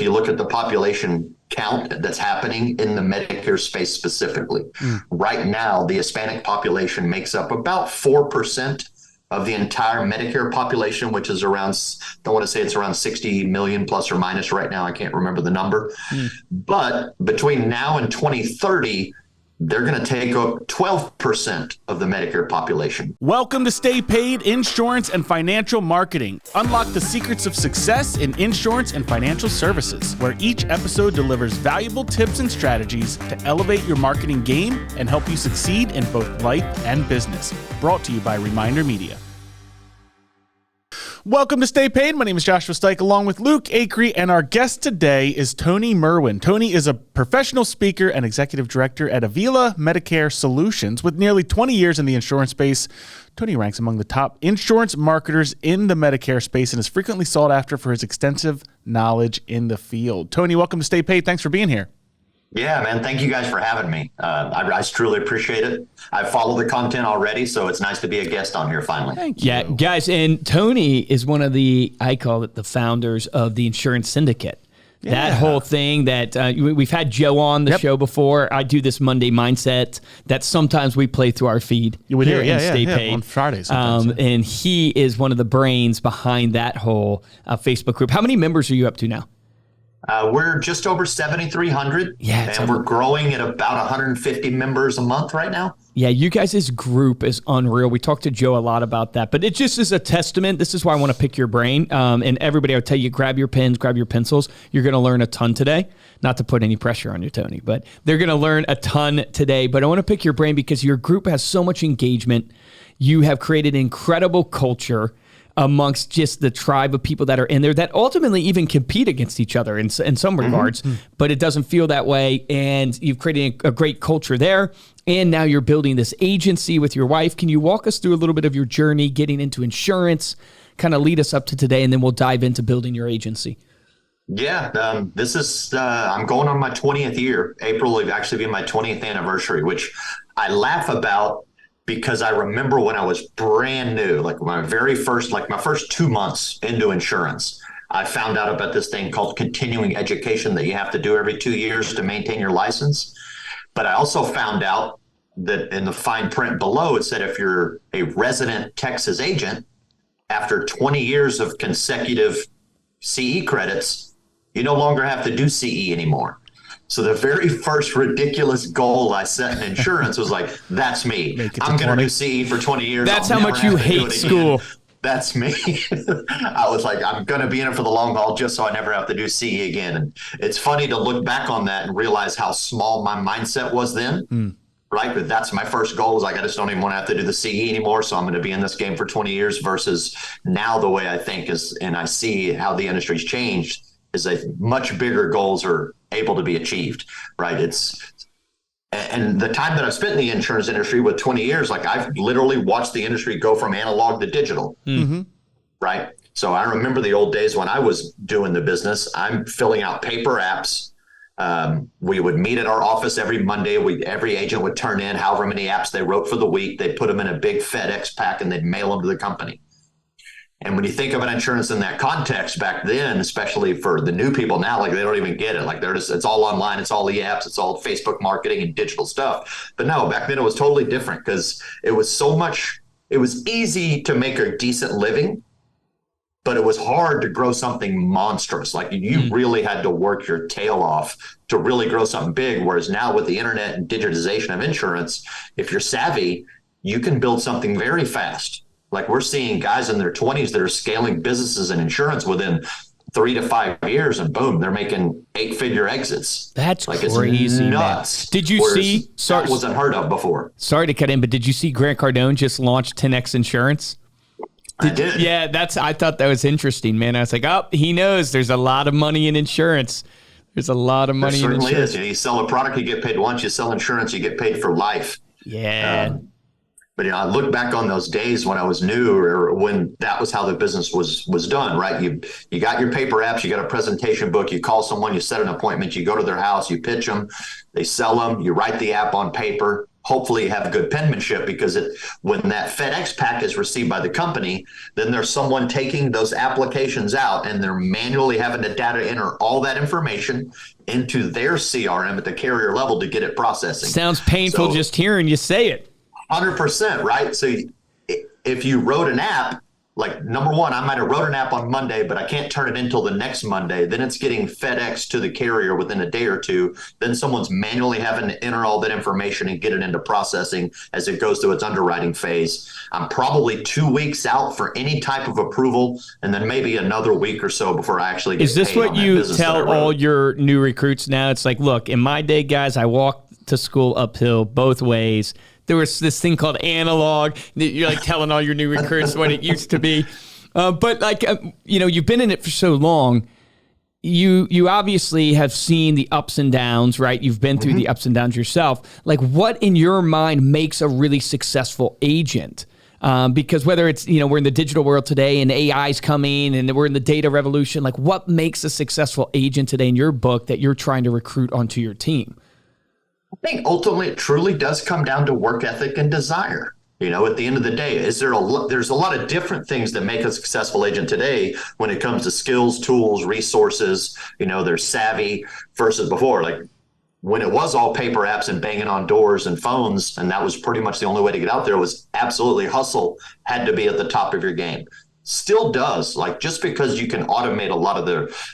if you look at the population count that's happening in the Medicare space specifically. Right now, the Hispanic population makes up about 4% of the entire Medicare population, which is around, I want to say it's around 60 million plus or minus right now. I can't remember the number. But between now and 2030, they're going to take up 12% of the Medicare population. Welcome to Stay Paid Insurance and Financial Marketing. Unlock the secrets of success in insurance and financial services, where each episode delivers valuable tips and strategies to elevate your marketing game and help you succeed in both life and business. Brought to you by Reminder Media. Welcome to Stay Paid. My name is Joshua Stike, along with Luke Acree, and our guest today is Tony Merwin. Tony is a professional speaker and executive director at Avila Medicare Solutions. With nearly 20 years in the insurance space, Tony ranks among the top insurance marketers in the Medicare space and is frequently sought after for his extensive knowledge in the field. Tony, welcome to Stay Paid. Thanks for being here. Yeah, man. Thank you guys for having me. I truly appreciate it. I follow the content already, so it's nice to be a guest on here finally. Thank you. Yeah, guys, and Tony is one of the, I call it the founders of the Insurance Syndicate. Yeah. That whole thing that we've had Joe on the show before. I do this Monday mindset that sometimes we play through our feed. You would hear Stay Paid on Fridays. And he is one of the brains behind that whole Facebook group. How many members are you up to now? We're just over 7,300, and we're growing at about 150 members a month right now. Yeah, you guys' group is unreal. We talked to Joe a lot about that, but it just is a testament. This is why I want to pick your brain. And everybody, I'll tell you, grab your pens, grab your pencils. You're going to learn a ton today. Not to put any pressure on you, Tony, but they're going to learn a ton today. But I want to pick your brain because your group has so much engagement. You have created an incredible culture amongst just the tribe of people that are in there that ultimately even compete against each other in some regards, but it doesn't feel that way. And you've created a great culture there. And now you're building this agency with your wife. Can you walk us through a little bit of your journey getting into insurance, kind of lead us up to today, and then we'll dive into building your agency? Yeah, this is, I'm going on my 20th year. April will actually be my 20th anniversary, which I laugh about because I remember when I was brand new, like my first 2 months into insurance, I found out about this thing called continuing education that you have to do every 2 years to maintain your license. But I also found out that in the fine print below, it said if you're a resident Texas agent, after 20 years of consecutive CE credits, you no longer have to do CE anymore. So the very first ridiculous goal I set in insurance was like, that's me. I'm going to do CE for 20 years. That's how much you hate school. That's me. I was like, I'm going to be in it for the long haul just so I never have to do CE again. And it's funny to look back on that and realize how small my mindset was then. Right. But that's my first goal is like, I just don't even want to have to do the CE anymore. So I'm going to be in this game for 20 years versus now the way I think is, and I see how the industry's changed, is a much bigger goals are able to be achieved, right? And the time that I've spent in the insurance industry with 20 years, like I've literally watched the industry go from analog to digital, right? So I remember the old days when I was doing the business. I'm filling out paper apps. We would meet at our office every Monday. Every agent would turn in however many apps they wrote for the week. They'd put them in a big FedEx pack and they'd mail them to the company. And when you think of an insurance in that context back then, especially for the new people now, like they don't even get it. Like it's all online, it's all e-apps, it's all Facebook marketing and digital stuff. But no, back then it was totally different because it was easy to make a decent living, but it was hard to grow something monstrous. Like you really had to work your tail off to really grow something big. Whereas now with the internet and digitization of insurance, if you're savvy, you can build something very fast. Like we're seeing guys in their 20s that are scaling businesses in insurance within 3 to 5 years, and boom, they're making 8-figure exits. That's like crazy, it's nuts. Man. Did you see? That wasn't heard of before. Sorry to cut in, but did you see Grant Cardone just launched 10X Insurance? I did. Yeah, I thought that was interesting, man. I was like, oh, he knows there's a lot of money in insurance. There's a lot of money in insurance. There certainly is. You sell a product, you get paid once. You sell insurance, you get paid for life. Yeah. But I look back on those days when I was new, or when that was how the business was done, right? You got your paper apps, you got a presentation book, you call someone, you set an appointment, you go to their house, you pitch them, they sell them, you write the app on paper, hopefully have good penmanship, because when that FedEx pack is received by the company, then there's someone taking those applications out and they're manually having to data enter all that information into their CRM at the carrier level to get it processing. Sounds painful just hearing you say it. 100%, right? So if you wrote an app, like, number one, I might have wrote an app on Monday, but I can't turn it in until the next Monday. Then it's getting FedEx to the carrier within a day or two. Then someone's manually having to enter all that information and get it into processing as it goes through its underwriting phase. I'm probably 2 weeks out for any type of approval, and then maybe another week or so before I actually get Is this paid what on that you business that I tell wrote. all your new recruits now? It's like, look, in my day, guys, I walked to school uphill both ways. There was this thing called analog. You're like telling all your new recruits what it used to be. But like, you've been in it for so long. You obviously have seen the ups and downs, right? You've been through the ups and downs yourself. Like, what in your mind makes a really successful agent? Because whether it's, we're in the digital world today and AI's coming and we're in the data revolution, like, what makes a successful agent today in your book that you're trying to recruit onto your team? I think ultimately it truly does come down to work ethic and desire. At the end of the day, there's a lot of different things that make a successful agent today when it comes to skills, tools, resources. They're savvy versus before. Like, when it was all paper apps and banging on doors and phones, and that was pretty much the only way to get out there, was absolutely hustle, had to be at the top of your game. Still does. Like, just because you can automate a lot of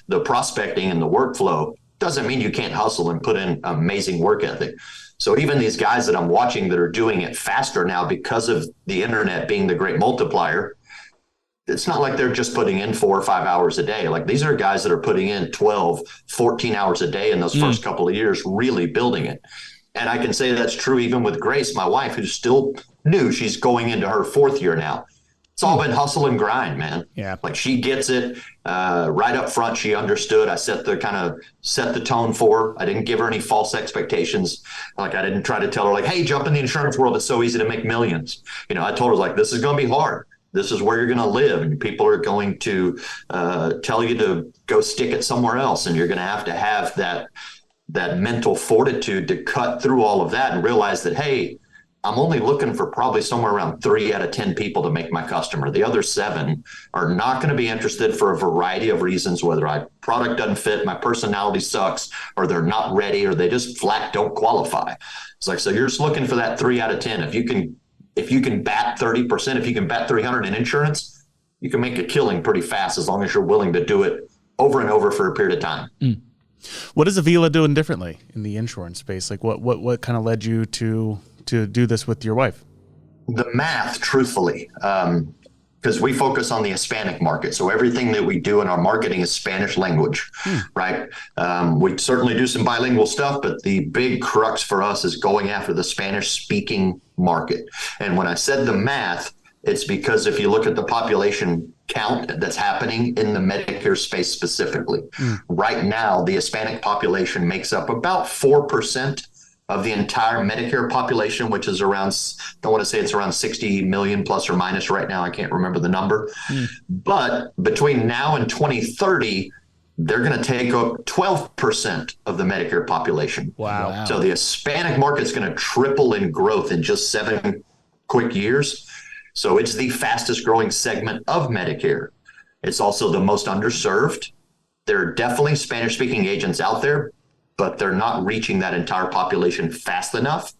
the prospecting and the workflow doesn't mean you can't hustle and put in amazing work ethic. So even these guys that I'm watching that are doing it faster now because of the internet being the great multiplier, it's not like they're just putting in 4 or 5 hours a day. Like, these are guys that are putting in 12, 14 hours a day in those first couple of years, really building it. And I can say that's true even with Grace, my wife, who's still new. She's going into her 4th year now. It's all been hustle and grind, man. Yeah. Like, she gets it right up front. She understood. I set the tone for her. I didn't give her any false expectations. Like, I didn't try to tell her, like, hey, jump in the insurance world. It's so easy to make millions. I told her, like, this is going to be hard. This is where you're going to live, and people are going to tell you to go stick it somewhere else. And you're going to have that mental fortitude to cut through all of that and realize that, hey, I'm only looking for probably somewhere around 3 out of 10 people to make my customer. The other 7 are not going to be interested for a variety of reasons, whether my product doesn't fit, my personality sucks, or they're not ready, or they just flat don't qualify. It's like, so you're just looking for that 3 out of 10. If you can bat 30%, if you can bat 300 in insurance, you can make a killing pretty fast as long as you're willing to do it over and over for a period of time. What is Avila doing differently in the insurance space? Like, what kind of led you to do this with your wife? The math, truthfully, because we focus on the Hispanic market. So everything that we do in our marketing is Spanish language, right? We certainly do some bilingual stuff, but the big crux for us is going after the Spanish speaking market. And when I said the math, it's because if you look at the population count that's happening in the Medicare space specifically, right now, the Hispanic population makes up about 4% of the entire Medicare population, which is around, I want to say it's around 60 million plus or minus right now. I can't remember the number. But between now and 2030, they're going to take up 12% of the Medicare population. Wow. So the Hispanic market's going to triple in growth in just 7 quick years. So it's the fastest growing segment of Medicare. It's also the most underserved. There are definitely Spanish speaking agents out there, but they're not reaching that entire population fast enough.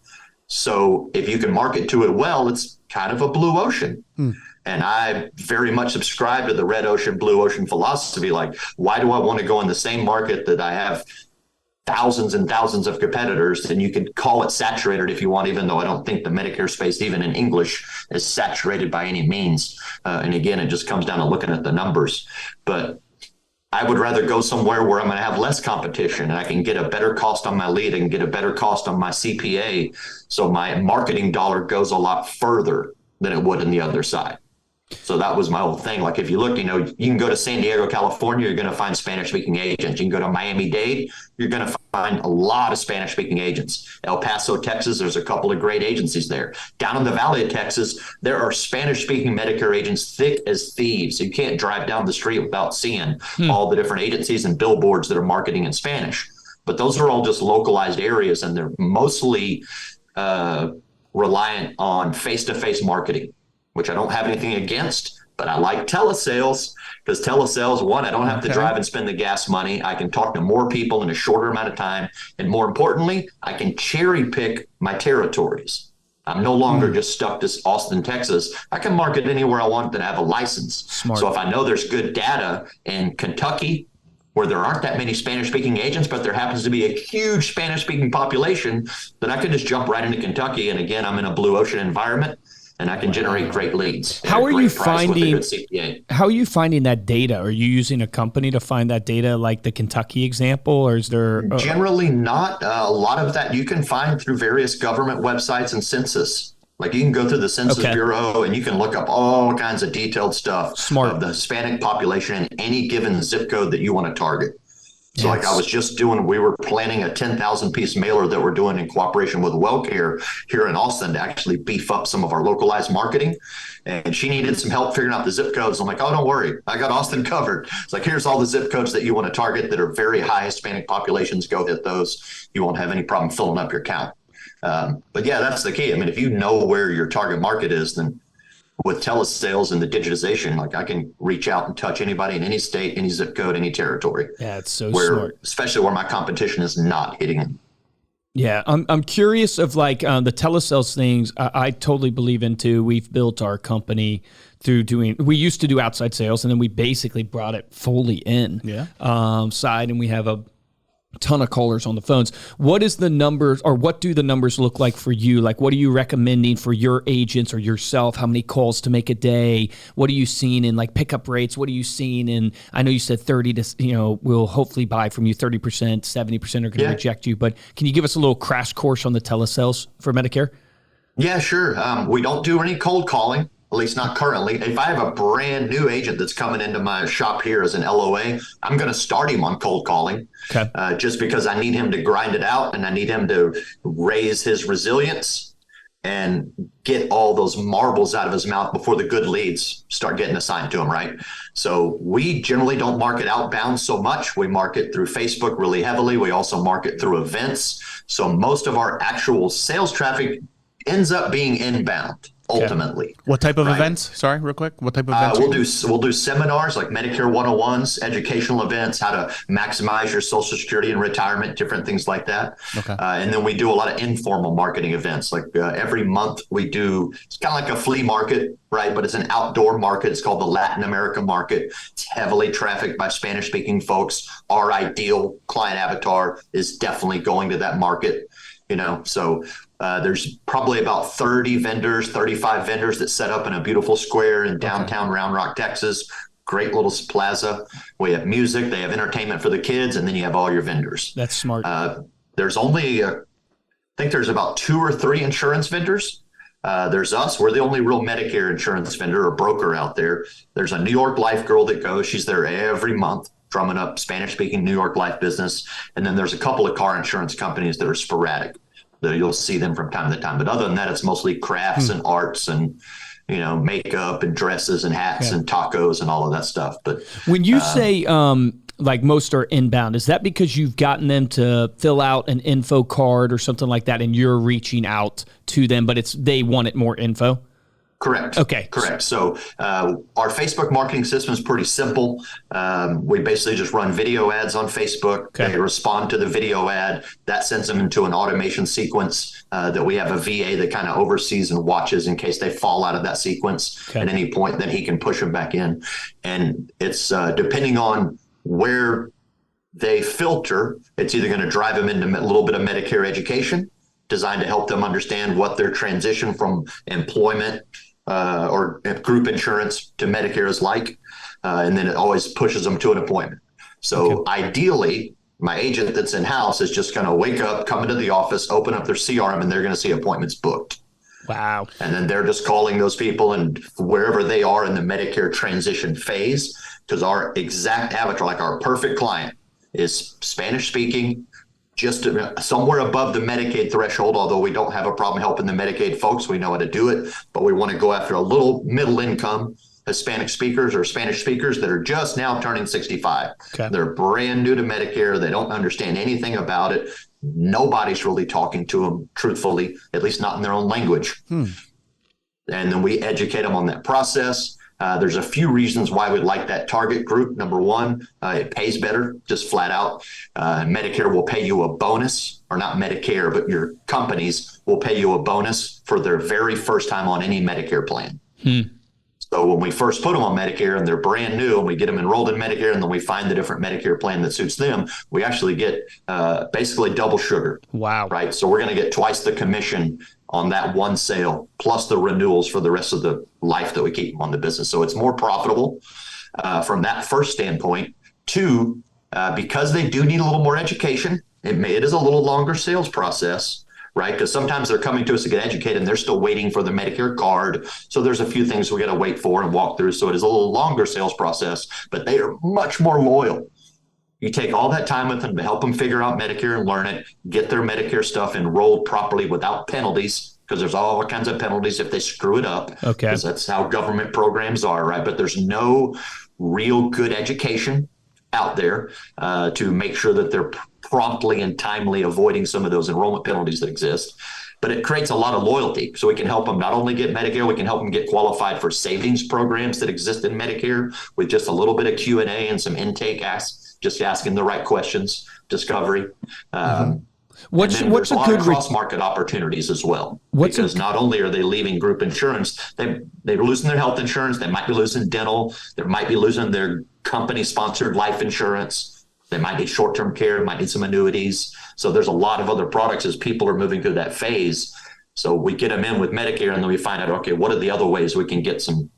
So if you can market to it well, it's kind of a blue ocean. And I very much subscribe to the red ocean, blue ocean philosophy. Like, why do I want to go in the same market that I have thousands and thousands of competitors? And you can call it saturated if you want, even though I don't think the Medicare space, even in English, is saturated by any means. And again, it just comes down to looking at the numbers. But I would rather go somewhere where I'm going to have less competition and I can get a better cost on my lead and get a better cost on my CPA. So my marketing dollar goes a lot further than it would in the other side. So that was my whole thing. Like, if you look, you can go to San Diego, California, you're going to find Spanish speaking agents. You can go to Miami-Dade, you're going to find a lot of Spanish speaking agents. El Paso, Texas, there's a couple of great agencies there. Down in the Valley of Texas, there are Spanish speaking Medicare agents thick as thieves. You can't drive down the street without seeing all the different agencies and billboards that are marketing in Spanish. But those are all just localized areas, and they're mostly reliant on face-to-face marketing, which I don't have anything against, but I like telesales because telesales, one, I don't have to drive and spend the gas money. I can talk to more people in a shorter amount of time. And more importantly, I can cherry pick my territories. I'm no longer just stuck to Austin, Texas. I can market anywhere I want that I have a license. Smart. So if I know there's good data in Kentucky, where there aren't that many Spanish-speaking agents, but there happens to be a huge Spanish-speaking population, then I can just jump right into Kentucky. And again, I'm in a blue ocean environment, and I can generate great leads. How are you finding that data? Are you using a company to find that data, like the Kentucky example, or is there? Generally not. A lot of that you can find through various government websites and census. Like you can go through the Census Bureau and you can look up all kinds of detailed stuff of the Hispanic population in any given zip code that you want to target. So like I was just we were planning a 10,000 piece mailer that we're doing in cooperation with WellCare here in Austin to actually beef up some of our localized marketing. And she needed some help figuring out the zip codes. I'm like, oh, don't worry. I got Austin covered. It's like, here's all the zip codes that you want to target that are very high Hispanic populations. Go hit those. You won't have any problem filling up your count. But yeah, that's the key. I mean, if you know where your target market is, then with telesales and the digitization, like I can reach out and touch anybody in any state, any zip code, any territory. Yeah, it's so smart. Especially where my competition is not hitting it. Yeah, I'm curious of like the telesales things. I totally believe into. We've built our company through we used to do outside sales, and then we basically brought it fully in side, and we have a ton of callers on the phones. What is the numbers, or what do the numbers look like for you? Like, what are you recommending for your agents or yourself? How many calls to make a day? What are you seeing in like pickup rates? What are you seeing in, I know you said 30 to, will hopefully buy from you 30%, 70% are going to reject you, but can you give us a little crash course on the telesales for Medicare? Yeah, sure. We don't do any cold calling. At least not currently. If I have a brand new agent that's coming into my shop here as an LOA, I'm going to start him on cold calling just because I need him to grind it out and I need him to raise his resilience and get all those marbles out of his mouth before the good leads start getting assigned to him, right? So we generally don't market outbound so much. We market through Facebook really heavily. We also market through events. So most of our actual sales traffic ends up being inbound. Ultimately. What type of events? Sorry, real quick. What type of events? We'll do seminars like Medicare 101s, educational events, how to maximize your Social Security and retirement, different things like that. Okay. And then we do a lot of informal marketing events. Like every month we do, it's kind of like a flea market, right? But it's an outdoor market. It's called the Latin America market. It's heavily trafficked by Spanish speaking folks. Our ideal client avatar is definitely going to that market, so there's probably about 30 vendors, 35 vendors that set up in a beautiful square in downtown Round Rock, Texas. Great little plaza. We have music, they have entertainment for the kids, and then you have all your vendors. That's smart. There's only, I think there's about 2 or 3 insurance vendors. There's us. We're the only real Medicare insurance vendor or broker out there. There's a New York Life girl that goes. She's there every month, drumming up Spanish-speaking New York Life business. And then there's a couple of car insurance companies that are sporadic. You'll see them from time to time. But other than that, it's mostly crafts and arts and, makeup and dresses and hats and tacos and all of that stuff. But when you say like most are inbound, is that because you've gotten them to fill out an info card or something like that and you're reaching out to them, but they wanted more info? Correct. Okay. Correct. So our Facebook marketing system is pretty simple. We basically just run video ads on Facebook. Okay. They respond to the video ad. That sends them into an automation sequence that we have a VA that kind of oversees and watches in case they fall out of that sequence at any point. Then he can push them back in. And it's depending on where they filter, it's either going to drive them into a little bit of Medicare education designed to help them understand what their transition from employment or group insurance to Medicare is like. And then it always pushes them to an appointment. So ideally, my agent that's in-house is just going to wake up, come into the office, open up their CRM, and they're going to see appointments booked. Wow. And then they're just calling those people and wherever they are in the Medicare transition phase, because our exact avatar, like our perfect client, is Spanish speaking, just somewhere above the Medicaid threshold, although we don't have a problem helping the Medicaid folks. We know how to do it, but we want to go after a little middle income Hispanic speakers or Spanish speakers that are just now turning 65. Okay. They're brand new to Medicare. They don't understand anything about it. Nobody's really talking to them truthfully, at least not in their own language. And then we educate them on that process. There's a few reasons why we like that target group. Number one, it pays better, just flat out. Medicare will pay you a bonus, or not Medicare, but your companies will pay you a bonus for their very first time on any Medicare plan. So when we first put them on Medicare and they're brand new and we get them enrolled in Medicare and then we find the different Medicare plan that suits them, we actually get basically double sugar. Wow. Right. So we're going to get twice the commission on that one sale, plus the renewals for the rest of the life that we keep them on the business. So it's more profitable from that first standpoint. Two, because they do need a little more education, it is a little longer sales process. Right? Because sometimes they're coming to us to get educated and they're still waiting for the Medicare card. So there's a few things we got to wait for and walk through. So it is a little longer sales process, but they are much more loyal. You take all that time with them to help them figure out Medicare and learn it, get their Medicare stuff enrolled properly without penalties, because there's all kinds of penalties if they screw it up. Okay. Because that's how government programs are, right? But there's no real good education out there to make sure that they're promptly and timely avoiding some of those enrollment penalties that exist. But it creates a lot of loyalty. So we can help them not only get Medicare, we can help them get qualified for savings programs that exist in Medicare with just a little bit of Q&A and some intake just asking the right questions, discovery. What's a good cross-market opportunities as well? Because not only are they leaving group insurance, they're losing their health insurance, they might be losing dental, they might be losing their company-sponsored life insurance. They might need short-term care, might need some annuities. So there's a lot of other products as people are moving through that phase. So we get them in with Medicare, and then we find out, okay, what are the other ways we can get some,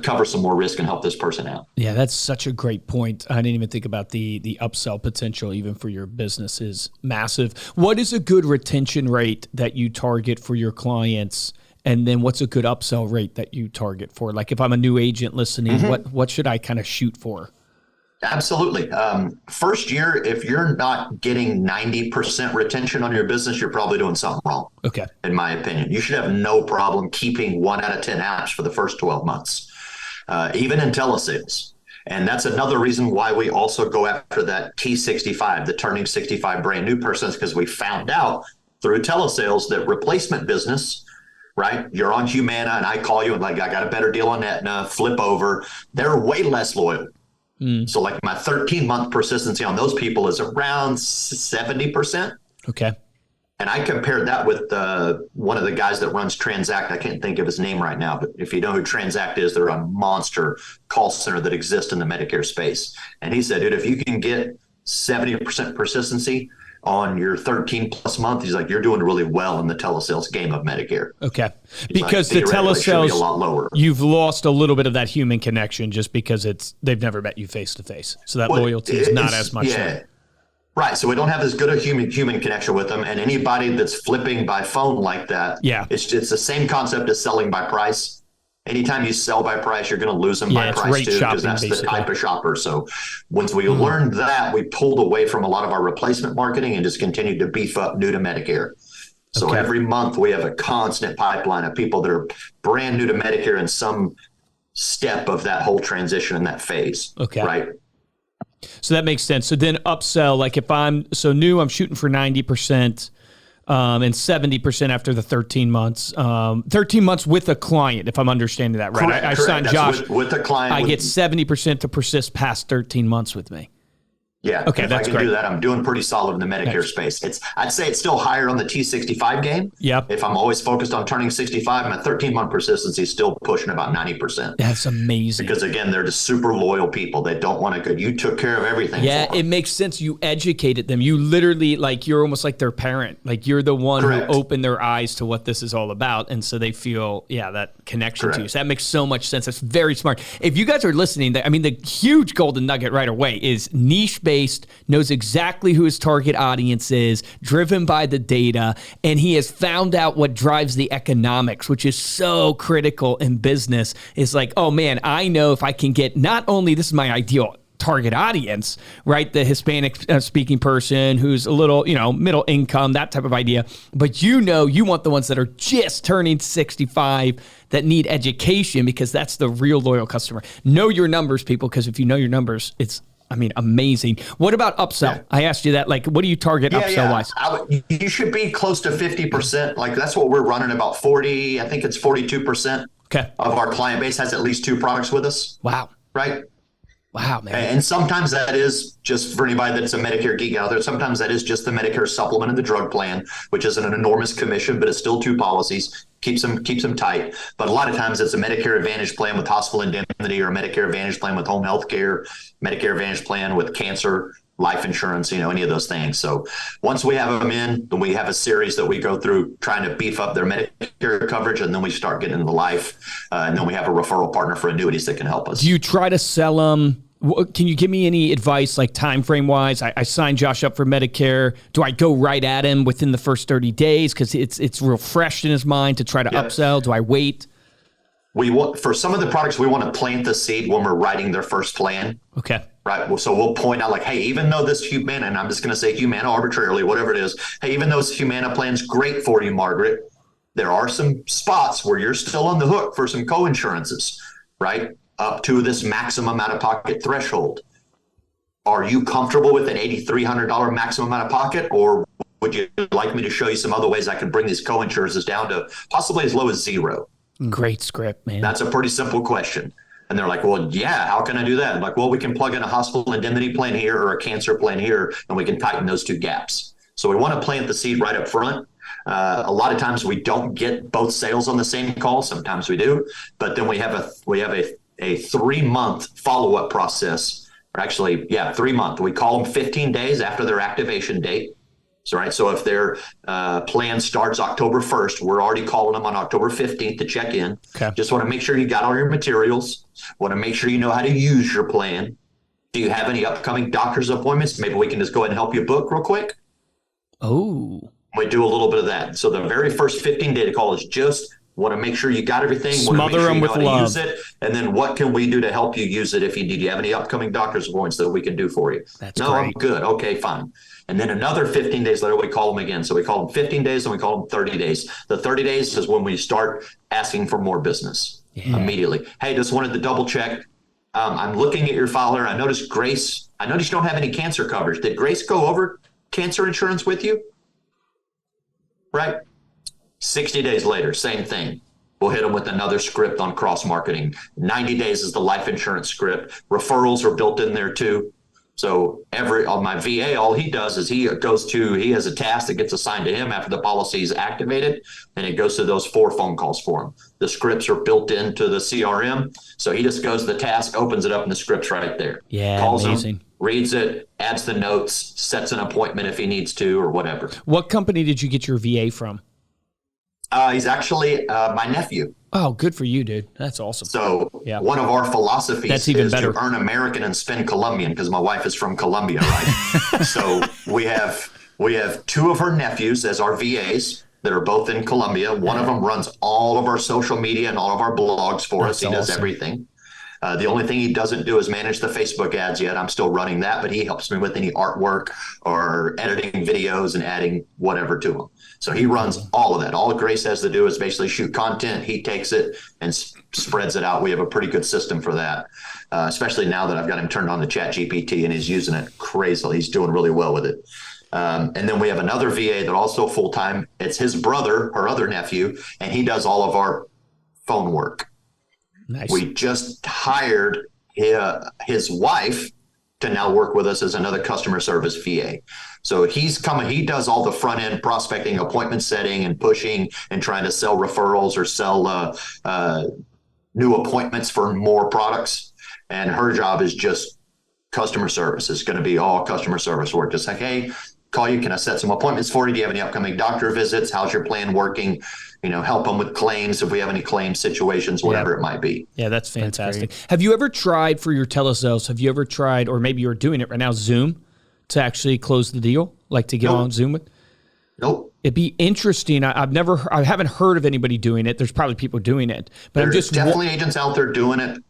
cover some more risk and help this person out? Yeah, that's such a great point. I didn't even think about the upsell potential even for your business is massive. What is a good retention rate that you target for your clients? And then what's a good upsell rate that you target for? Like if I'm a new agent listening, what should I kind of shoot for? Absolutely. First year, if you're not getting 90% retention on your business, you're probably doing something wrong. Okay. In my opinion, you should have no problem keeping 1 out of 10 apps for the first 12 months, even in telesales. And that's another reason why we also go after that T65, the turning 65 brand new person, because we found out through telesales that replacement business, right? You're on Humana and I call you and like, I got a better deal on Aetna, flip over. They're way less loyal. So like my 13-month persistency on those people is around 70%. Okay. And I compared that with one of the guys that runs Transact. I can't think of his name right now, but if you know who Transact is, they're a monster call center that exists in the Medicare space. And he said, dude, if you can get 70% persistency on your 13 plus month, he's like, you're doing really well in the telesales game of Medicare. Okay. He's because like, the telesales, be a lot lower. You've lost a little bit of that human connection just because they've never met you face to face. So that loyalty is not as much. Yeah. Right. So we don't have as good a human connection with them. And anybody that's flipping by phone like that, it's the same concept as selling by price. Anytime you sell by price, you're going to lose them by price too, because that's the type of shopper. So once we learned that, we pulled away from a lot of our replacement marketing and just continued to beef up new to Medicare. So every month we have a constant pipeline of people that are brand new to Medicare in some step of that whole transition in that phase. Okay. Right. So that makes sense. So then upsell, like if I'm so new, I'm shooting for 90%. And 70% after the 13 months. 13 months with a client, if I'm understanding that right. Correct, I signed Josh. With a client. I get 70% to persist past 13 months with me. Yeah. Okay, if I can do that, I'm doing pretty solid in the Medicare space. I'd say it's still higher on the T65 game. Yep. If I'm always focused on turning 65, my 13-month persistency is still pushing about 90%. That's amazing. Because again, they're just super loyal people. They don't want to go. You took care of everything. Yeah, it makes sense. You educated them. You literally, like, you're almost like their parent. Like, you're the one who opened their eyes to what this is all about. And so they feel, that connection to you. So that makes so much sense. That's very smart. If you guys are listening, I mean, the huge golden nugget right away is niche-based, knows exactly who his target audience is, driven by the data, and he has found out what drives the economics, which is so critical in business. It's like, oh man, I know if I can get not only, this is my ideal target audience, right? The Hispanic speaking person who's a little, middle income, that type of idea. But you want the ones that are just turning 65 that need education, because that's the real loyal customer. Know your numbers, people, because if you know your numbers, it's amazing. What about upsell? Yeah. I asked you that. Like, what do you target upsell-wise? You should be close to 50%. Like, that's what we're running, about 40. I think it's 42% of our client base has at least 2 products with us. Wow. Right? Wow, man. And sometimes that is, just for anybody that's a Medicare geek out there, sometimes that is just the Medicare supplement and the drug plan, which isn't an enormous commission, but it's still 2 policies. Keeps them tight. But a lot of times it's a Medicare Advantage plan with hospital indemnity, or a Medicare Advantage plan with home health care, Medicare Advantage plan with cancer, life insurance, any of those things. So once we have them in, then we have a series that we go through trying to beef up their Medicare coverage, and then we start getting into life. And then we have a referral partner for annuities that can help us. Do you try to sell them? Can you give me any advice, like time frame wise? I signed Josh up for Medicare. Do I go right at him within the first 30 days because it's real fresh in his mind to try to upsell? Do I wait? For some of the products, we want to plant the seed when we're writing their first plan. Okay. Right. So we'll point out, like, hey, even though this Humana, and I'm just going to say Humana arbitrarily, whatever it is, hey, even though this Humana plan's great for you, Margaret, there are some spots where you're still on the hook for some co-insurances, right? Up to this maximum out-of-pocket threshold. Are you comfortable with an $8,300 maximum out-of-pocket, or would you like me to show you some other ways I can bring these co-insurances down to possibly as low as 0? Great script, man. That's a pretty simple question. And they're like, well, yeah, how can I do that? I'm like, well, we can plug in a hospital indemnity plan here or a cancer plan here, and we can tighten those 2 gaps. So we want to plant the seed right up front. A lot of times we don't get both sales on the same call. Sometimes we do, but then we have a 3-month follow-up process, or actually, 3-month. We call them 15 days after their activation date. So if their plan starts October 1st, we're already calling them on October 15th to check in. Okay. Just want to make sure you got all your materials. Want to make sure you know how to use your plan. Do you have any upcoming doctor's appointments? Maybe we can just go ahead and help you book real quick. Oh. We do a little bit of that. So the very first 15-day call is just want to make sure you got everything. Smother them with love. Use it, and then what can we do to help you use it if you need? Do you have any upcoming doctor's appointments that we can do for you? That's no, great. I'm good. Okay, fine. And then another 15 days later, we call them again. So we call them 15 days and we call them 30 days. The 30 days is when we start asking for more business immediately. Hey, just wanted to double check. I'm looking at your file here. I noticed you don't have any cancer coverage. Did Grace go over cancer insurance with you? Right? 60 days later, same thing. We'll hit them with another script on cross-marketing. 90 days is the life insurance script. Referrals are built in there too. So on my VA, all he does is he has a task that gets assigned to him after the policy is activated, and it goes to those 4 phone calls for him. The scripts are built into the CRM. So he just goes to the task, opens it up, and the script's right there. Yeah, calls amazing. Him, reads it, adds the notes, sets an appointment if he needs to or whatever. What company did you get your VA from? He's actually my nephew. Oh, good for you, dude. That's awesome. So one of our philosophies is to earn American and spend Colombian, because my wife is from Colombia, right? So we have 2 of her nephews as our VAs that are both in Colombia. One of them runs all of our social media and all of our blogs for us. He does everything. The only thing he doesn't do is manage the Facebook ads yet. I'm still running that, but he helps me with any artwork or editing videos and adding whatever to them. So he runs all of that. All Grace has to do is basically shoot content. He takes it and spreads it out. We have a pretty good system for that, especially now that I've got him turned on to ChatGPT and he's using it crazily. He's doing really well with it. And then we have another VA that also full-time. It's his brother, her other nephew, and he does all of our phone work. Nice. We just hired his wife to now work with us as another customer service VA. So he does all the front end prospecting, appointment setting and pushing and trying to sell referrals or sell new appointments for more products. And her job is just customer service. It's going to be all customer service work. Just like, hey, call you. Can I set some appointments for you? Do you have any upcoming doctor visits? How's your plan working? Help them with claims if we have any claim situations, whatever it might be. Yeah, that's fantastic. Have you ever tried for your telesales? Or maybe you're doing it right now, Zoom, to actually close the deal, like to get on Zoom with? Nope. It'd be interesting. I haven't heard of anybody doing it. There's probably people doing it, but There's definitely agents out there doing it.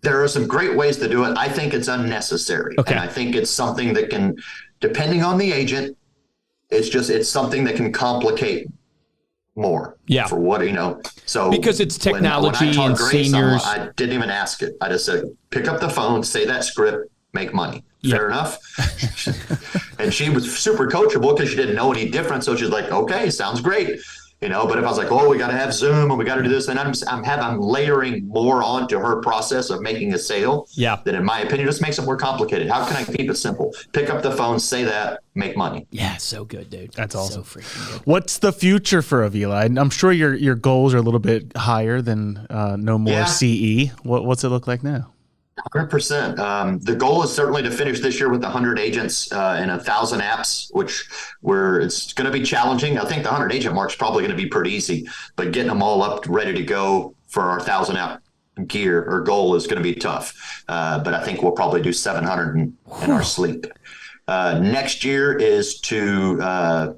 There are some great ways to do it. I think it's unnecessary. Okay. And I think it's something that can, depending on the agent, it's something that can complicate more. Yeah. For what, so because it's technology when I and taught Grace, seniors. I didn't even ask it. I just said, pick up the phone, say that script, make money. Yeah. Fair enough. And she was super coachable because she didn't know any different. So she's like, okay, sounds great. But if I was like, oh, we got to have Zoom and we got to do this, then I'm layering more onto her process of making a sale. Yeah. That, in my opinion, just makes it more complicated. How can I keep it simple? Pick up the phone, say that, make money. Yeah, so good, dude. That's awesome. So freaking good. What's the future for Avila? I'm sure your goals are a little bit higher than no more CE. What's it look like now? 100%. The goal is certainly to finish this year with 100 agents and 1,000 apps, it's going to be challenging. I think the 100 agent mark is probably going to be pretty easy, but getting them all up ready to go for our 1,000 app gear or goal is going to be tough. But I think we'll probably do 700 in our sleep. Next year is to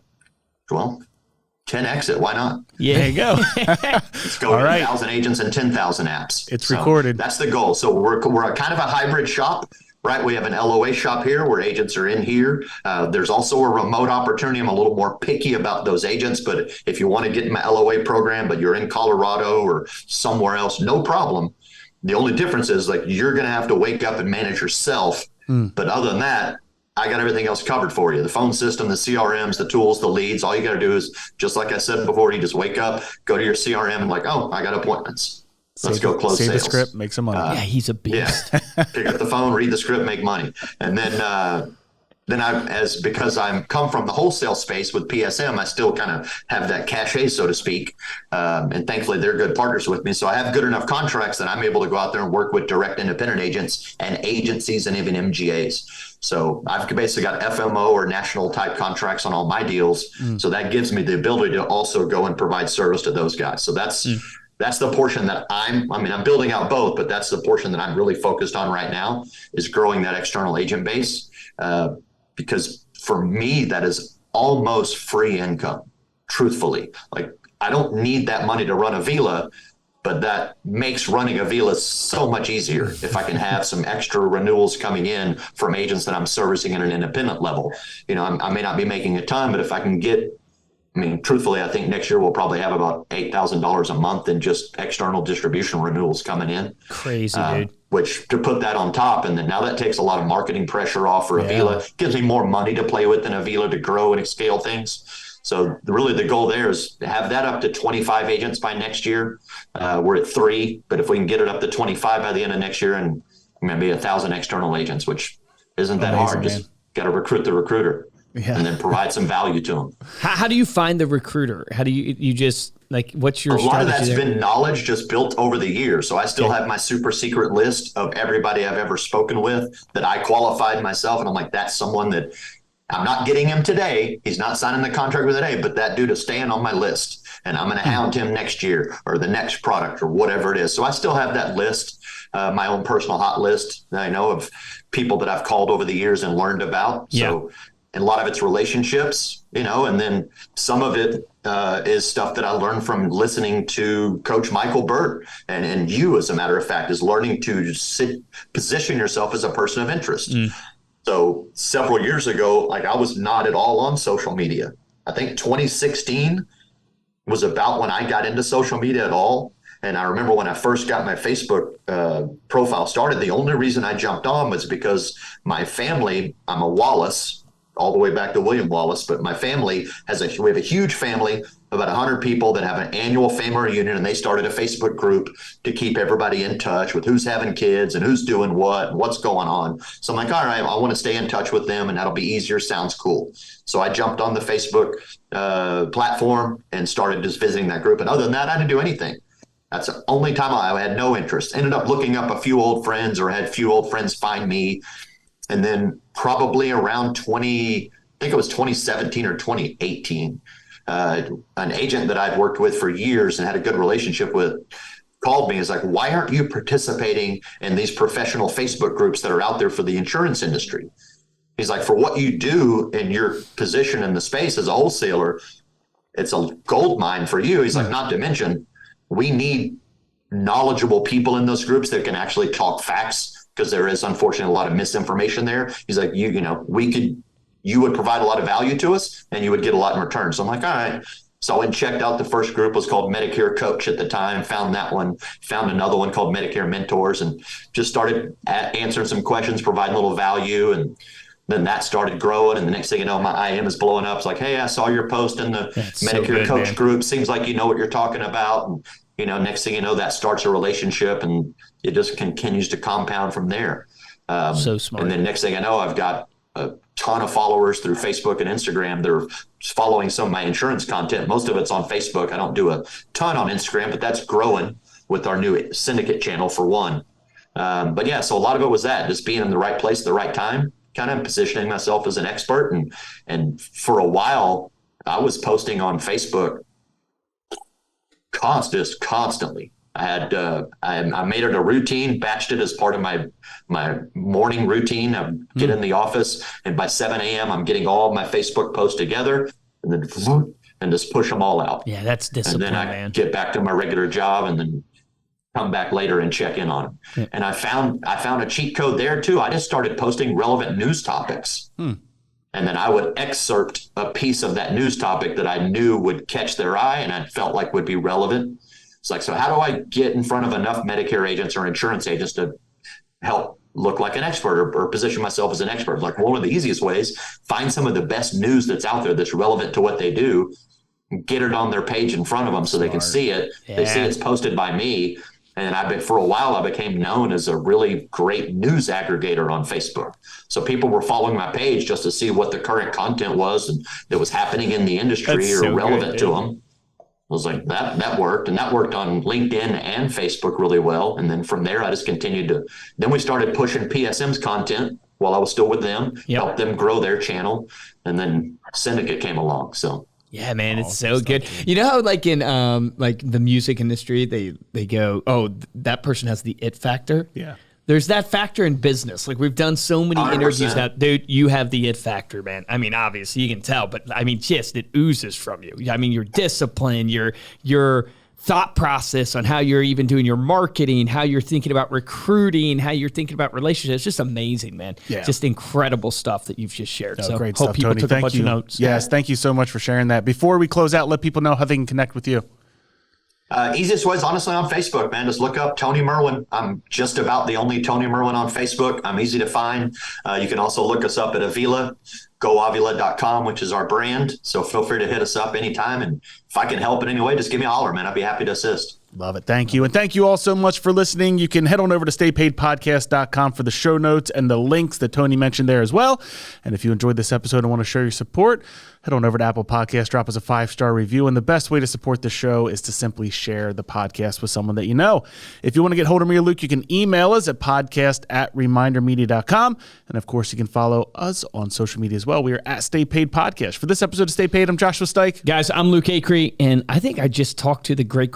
10X it. Why not? Yeah. There you go. Let's go. All right. 1,000 agents and 10,000 apps. It's recorded. That's the goal. So we're a kind of a hybrid shop, right? We have an LOA shop here where agents are in here. There's also a remote opportunity. I'm a little more picky about those agents, but if you want to get in my LOA program, but you're in Colorado or somewhere else, no problem. The only difference is you're going to have to wake up and manage yourself. But other than that, I got everything else covered for you. The phone system, the CRMs, the tools, the leads. All you got to do is, just like I said before, you just wake up, go to your CRM and I got appointments. Let's go close sales. Say the script, make some money. Yeah, he's a beast. Yeah. Pick up the phone, read the script, make money. And then because I'm come from the wholesale space with PSM, I still kind of have that cachet, so to speak. And thankfully they're good partners with me. So I have good enough contracts that I'm able to go out there and work with direct independent agents and agencies and even MGAs. So I've basically got FMO or national type contracts on all my deals. So that gives me the ability to also go and provide service to those guys. So that's the portion that I'm building out both, but that's the portion that I'm really focused on right now is growing that external agent base. Because for me, that is almost free income, truthfully. I don't need that money to run Avila, but that makes running Avila so much easier if I can have some extra renewals coming in from agents that I'm servicing at an independent level. I may not be making a ton, but if I can get, truthfully, I think next year we'll probably have about $8,000 a month in just external distribution renewals coming in. Crazy, dude. Which, to put that on top, and then now that takes a lot of marketing pressure off for Avila, gives me more money to play with than Avila to grow and scale things. So really the goal there is to have that up to 25 agents by next year. We're at 3, but if we can get it up to 25 by the end of next year and maybe 1,000 external agents, which isn't that hard, just got to recruit the recruiter and then provide some value to them. How do you find the recruiter? How do you just what's your strategy? A lot of that's there? been knowledge just built over the years. So I still have my super secret list of everybody I've ever spoken with that I qualified myself. And I'm like, that's someone that I'm not getting him today. He's not signing the contract with today, but that dude is staying on my list and I'm going to hound him next year or the next product or whatever it is. So I still have that list, my own personal hot list that I know of people that I've called over the years and learned about. So, and a lot of it's relationships, and then some of it is stuff that I learned from listening to Coach Michael Burt and you, as a matter of fact, is learning to position yourself as a person of interest. So several years ago, I was not at all on social media. I think 2016 was about when I got into social media at all. And I remember when I first got my Facebook profile started, the only reason I jumped on was because my family, I'm a Wallace, all the way back to William Wallace, but my family we have a huge family, about 100 people that have an annual family reunion, and they started a Facebook group to keep everybody in touch with who's having kids and who's doing what and what's going on. So I'm like, all right, I want to stay in touch with them and that'll be easier. Sounds cool. So I jumped on the Facebook platform and started just visiting that group. And other than that, I didn't do anything. That's the only time I had no interest. Ended up looking up a few old friends or had a few old friends find me. And then probably around 2017 or 2018, an agent that I'd worked with for years and had a good relationship with called me. Is like, why aren't you participating in these professional Facebook groups that are out there for the insurance industry? He's like, for what you do in your position in the space as a wholesaler, it's a gold mine for you. He's like, not to mention, we need knowledgeable people in those groups that can actually talk facts, because there is unfortunately a lot of misinformation there. He's like, you would provide a lot of value to us and you would get a lot in return. So I'm like, all right. So I went and checked out the first group, was called Medicare Coach at the time, found that one, found another one called Medicare Mentors, and just started answering some questions, providing a little value. And then that started growing. And the next thing you know, my IM is blowing up. It's like, hey, I saw your post in the Medicare Coach group. Seems like you know what you're talking about. And, next thing you know, that starts a relationship and it just continues to compound from there. So smart. And then next thing I know, I've got a ton of followers through Facebook and Instagram. They're following some of my insurance content. Most of it's on Facebook. I don't do a ton on Instagram, but that's growing with our new Syndicate channel for one. But yeah, so a lot of it was that, just being in the right place at the right time, kind of positioning myself as an expert. And for a while, I was posting on Facebook constantly. I had I made it a routine, batched it as part of my morning routine. I get in the office, and by 7 a.m. I'm getting all of my Facebook posts together, and then just push them all out. Yeah, that's discipline, and then I man. get back to my regular job, and then come back later and check in on them. Yeah. And I found a cheat code there too. I just started posting relevant news topics. And then I would excerpt a piece of that news topic that I knew would catch their eye and I felt like would be relevant. It's like, so how do I get in front of enough Medicare agents or insurance agents to help look like an expert or position myself as an expert? Like, one of the easiest ways, find some of the best news that's out there that's relevant to what they do, get it on their page in front of them so they can see it. Yeah. They see it's posted by me. And for a while, I became known as a really great news aggregator on Facebook. So people were following my page just to see what the current content was and that was happening in the industry or relevant to them. I was like, that worked. And that worked on LinkedIn and Facebook really well. And then from there, I just continued then we started pushing PSM's content while I was still with them, helped them grow their channel. And then Syndicate came along. So. Yeah, man, it's so good. You know how like in like the music industry, they go, oh, that person has the it factor. Yeah. There's that factor in business. Like, we've done so many 100%. Interviews that, dude, you have the it factor, man. I mean, obviously you can tell, but I mean, just it oozes from you. I mean, your discipline, your thought process on how you're even doing your marketing, how you're thinking about recruiting, how you're thinking about relationships. Just amazing, man. Yeah. Just incredible stuff that you've just shared. So great hope stuff, people Tony. took a bunch of notes. Yes, thank you so much for sharing that. Before we close out, let people know how they can connect with you. Easiest way is honestly on Facebook, man. Just look up Tony Merwin. I'm just about the only Tony Merwin on Facebook. I'm easy to find. You can also look us up at Avila, goavila.com, which is our brand. So feel free to hit us up anytime. And if I can help in any way, just give me a holler, man. I'd be happy to assist. Love it. Thank you. And thank you all so much for listening. You can head on over to staypaidpodcast.com for the show notes and the links that Tony mentioned there as well. And if you enjoyed this episode and want to show your support, head on over to Apple Podcasts, drop us a 5-star review. And the best way to support the show is to simply share the podcast with someone that you know. If you want to get hold of me or Luke, you can email us at podcast@remindermedia.com. And of course, you can follow us on social media as well. We are at Stay Paid Podcast. For this episode of Stay Paid, I'm Joshua Stike. Guys, I'm Luke Acree, and I think I just talked to the great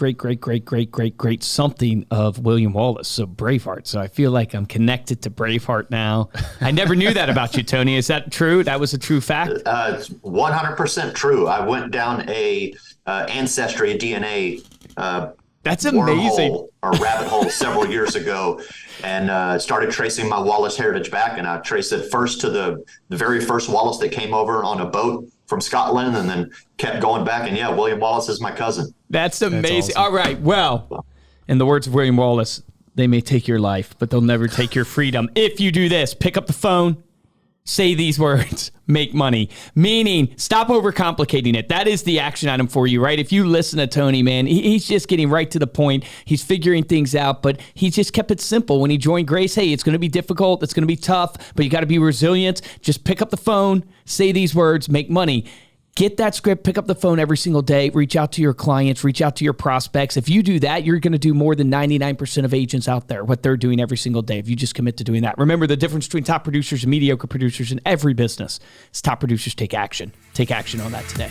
something of William Wallace, so Braveheart. So I feel like I'm connected to Braveheart now. I never knew that about you, Tony. Is that true? That was a true fact? It's 100% true. I went down a ancestry, a DNA that's amazing. Or rabbit hole several years ago, and started tracing my Wallace heritage back. And I traced it first to the very first Wallace that came over on a boat from Scotland, and then kept going back. And yeah, William Wallace is my cousin. That's amazing. That's awesome. All right. Well, in the words of William Wallace, they may take your life, but they'll never take your freedom. If you do this, pick up the phone, say these words, make money. Meaning, stop overcomplicating it. That is the action item for you, right? If you listen to Tony, man, he's just getting right to the point. He's figuring things out, but he just kept it simple. When he joined Grace, hey, it's going to be difficult. It's going to be tough, but you got to be resilient. Just pick up the phone, say these words, make money. Get that script, pick up the phone every single day, reach out to your clients, reach out to your prospects. If you do that, you're going to do more than 99% of agents out there, what they're doing every single day, if you just commit to doing that. Remember, the difference between top producers and mediocre producers in every business is top producers take action. Take action on that today.